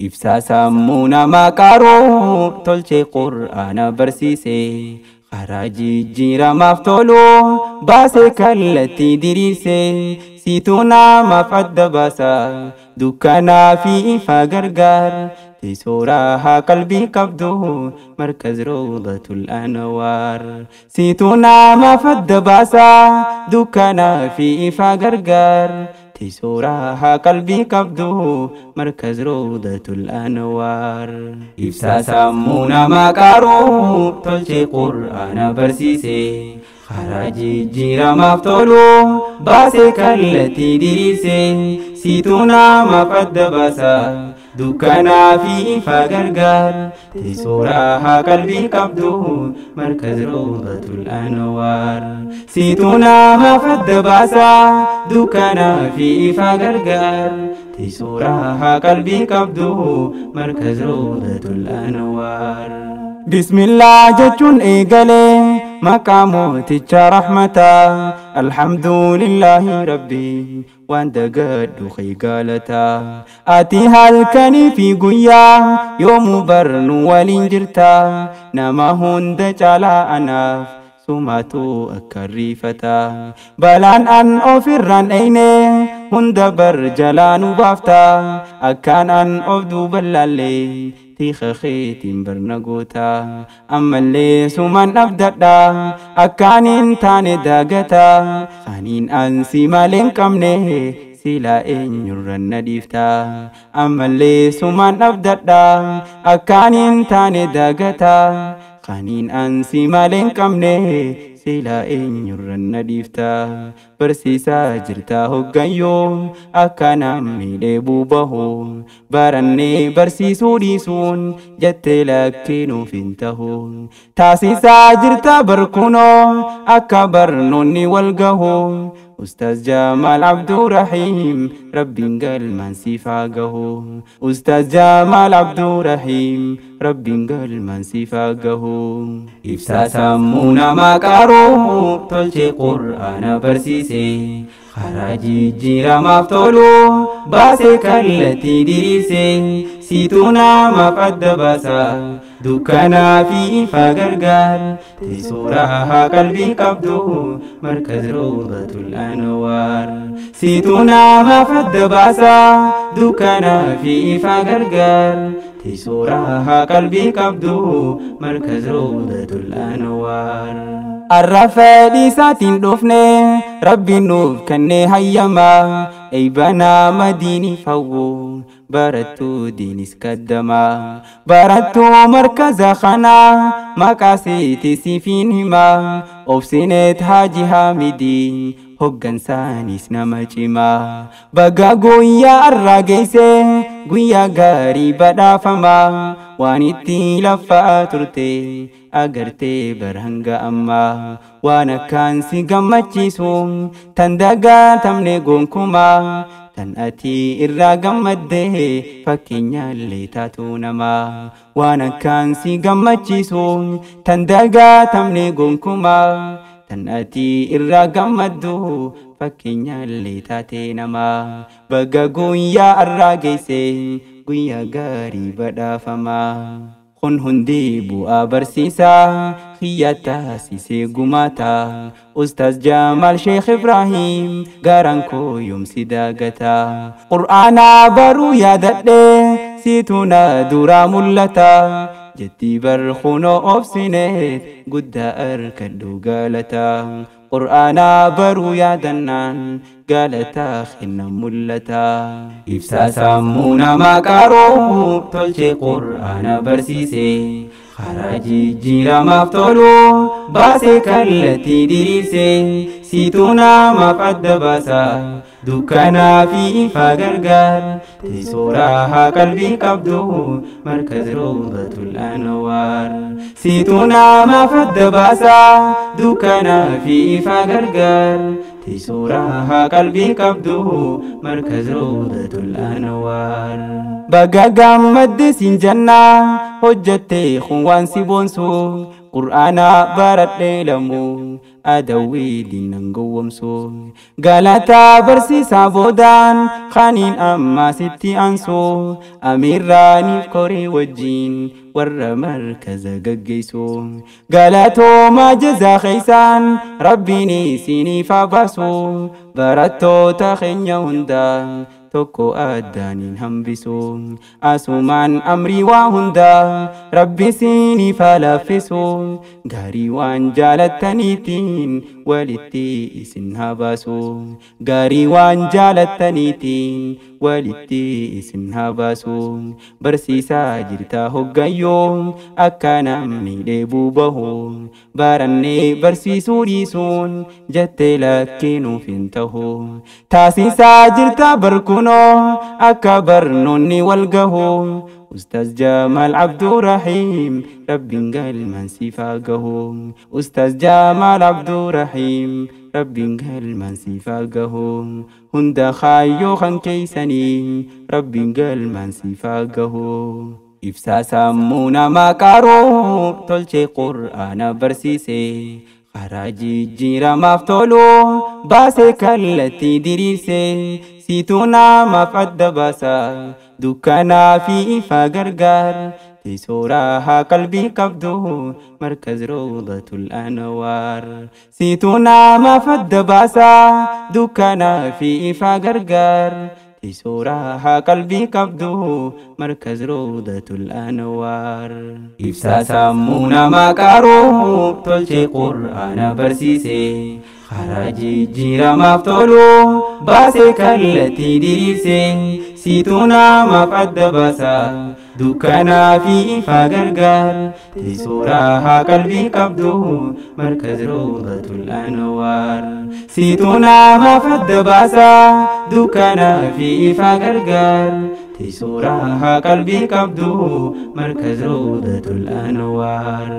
ibsaa sammuu namaa qaruu tolchee qur'aana barsiise karaa jijjiiramaaf tolu baasee kallattii diriirse siituu namaaf adda baasa dukkanaa fi ifa gargaar teessooraa qalbii qabdu markaz rawdatul anwaar siituu namaaf adda baasa dukkanaa fi ifa gargaar teessooraa qalbii qabdu markaz rawdatul anwaar ibsaa sammuu namaa qaruu tolchee qur'aana barsiise karaa jijjiiramaaf tolu baasee kallattii diriirse siituu namaaf adda baasa dukkanaa fi ifa gargaar teessooraa qalbii qabdu markaz rawdatul anwaar siituu namaaf adda baasa dukkanaa fi ifa gargaar teessooraa qalbii qabdu markaz rawdatul anwaar bismillah jechuun eegalee maqaa mooticha rahmataa alhamdulillahi rabbii waan dagadhu qiigalataa ati halkanii fi guyyaa yoomuu barnu waliin jirta nama hunda caalaa anaaf sumatu akka riifataa balaan an ofirraan dheyne hunda bar jalaa nu baafta akkaan an of duubalaallee tiika keetiin barna goota ammallee suman abdadha akkaan hin taane daagata kaniin an si malee hin qabne sila eenyurran na dhiifta ammallee suman abdadha akkaan hin taane daagata kaniin an si malee hin qabne sila eenyurran na dhiifta barsiisaa jirta hoggayyoo akka namni dheebuu bahu barannee barsiisuu dhiisuun jettee lakkinuuf hin tahu taasisaa jirta barkunoo akka barnoonni wal gahu Ustaz Jamal Abdurrahim Rabbiin galmaan siif haa gahu Ustaz Jamal Abdurrahim Rabbiin galmaan siif haa gahu ibsaa sammuu namaa qaruu tolchee qur'aana barsiise karaa jijjiiramaaf tolu baasee kallattii diriirse siituu namaaf adda baasa dukkanaa fi ifa gargaar teessooraa qalbii qabdu markaz rawdatul anwaar siituu namaaf adda baasa dukkanaa fi ifa gargaar teessooraa qalbii qabdu markaz rawdatul anwaar arrafee dhiisaatiin dhufne rabbiin nuuf kennee hayyamaa eeybanaa madiinii fawwu barattuu diinis kaddamaa barattuu markaza kanaa maqaa seeti siifin himaa obsineet haaji haamidii hoggansaanis nama cimaa baga guyyaa arraa geesse guyyaa gaarii badhaafamaa waan itti laffaa turte agartee barhanga ammaa waan akkaan si gammachiisu tan dagaatamne gonkumaa tan ati irraa gammaddee fakkeenyaallee taatu namaa waan akkaan si gammachiisu tan dagaatamne gonkumaa tan ati irraa gammaddu fakkeenyaallee taate namaa baga guyyaa arraa geesse guyyaa gaarii badhaafamaa kun hundi bu'aa barsiisaa kiyya taasisee gumaata Ustaz Jamal Sheikh Ibrahim garaan koo yoomsi daagata qur'aana baruu yaadadhe siituu na duraa mul'ata jetti bar kunoo obsineet guddaa arkadhu galata qur'aana baruu yaadannaan galata kenna mul'ata ibsaa sammuu namaa qaruu tolchee qur'aana barsiise karaa jijjiiramaaf tolu baasee kallattii diriirse siituu namaaf adda baasa dukkanaa fi ifa gargaar teessooraa qalbii qabdu markaz rawdatul anwaar siituu namaaf adda baasa dukkanaa fi ifa gargaar teessooraa qalbii qabdu markaz rawdatul anwaar baga gammadde siin jannaa hojjatte kun waan si boonsu qur'aana baradhee lammuu adawwii diinan gowwomsu galataa barsiisaa boodaan khaniin ammaa sitti aansu amiirraaniif koree wajjiin warra markaza gaggeessu galatooma jazaa keeysaan rabbiin isiniif haa baasu barattoota keenya hundaa tokko addaanin hambisu asumaan amrii waa hundaa rabbi isiniif haa laaffisu gaarii waan jaalattaniitiin walitti isin haa baasu gaarii waan jaalattaniitiin walitti isin haa baasu barsiisaa jirtaa hoggayyoo akka namni dheebuu bahu barannee barsiisuu dhiisuun jettee lakkinuuf hin tahu taasisaa jirtaa barkunoo akka barnoonni wal gahu Ustaz Jamal Abdurrahim Rabbin galman sifagahu Ustaz Jamal Abdurrahim Rabbin galman sifagahu hunda khayyo kan keeysani Rabbin galman sifagahu ibsaa sammuu namaa qaaruu tolchee qur'aana barsiise karaa jijjiiramaaf tolu baasee kallattii diriirse siituu namaaf adda baasa dukkanaa fi ifa gargaar teessooraa qalbii qabdu markaz rawdatul anwaar siituu namaaf adda baasa dukkanaa fi ifa gargaar teessooraa qalbii qabdu markaz rawdatul anwaar ibsaa sammuu namaa qaaruu tolchee qur'aana barsiise karaa jijjiiramaaf tolu baasee kallattii diriirse siituu namaaf adda baasa dukkanaa fi ifa gargaar teessooraa qalbii qabdu markaz rawdatul anwaar siituu namaaf adda baasa dukkanaa fi ifa gargaar teessooraa qalbii qabdu markaz rawdatul anwaar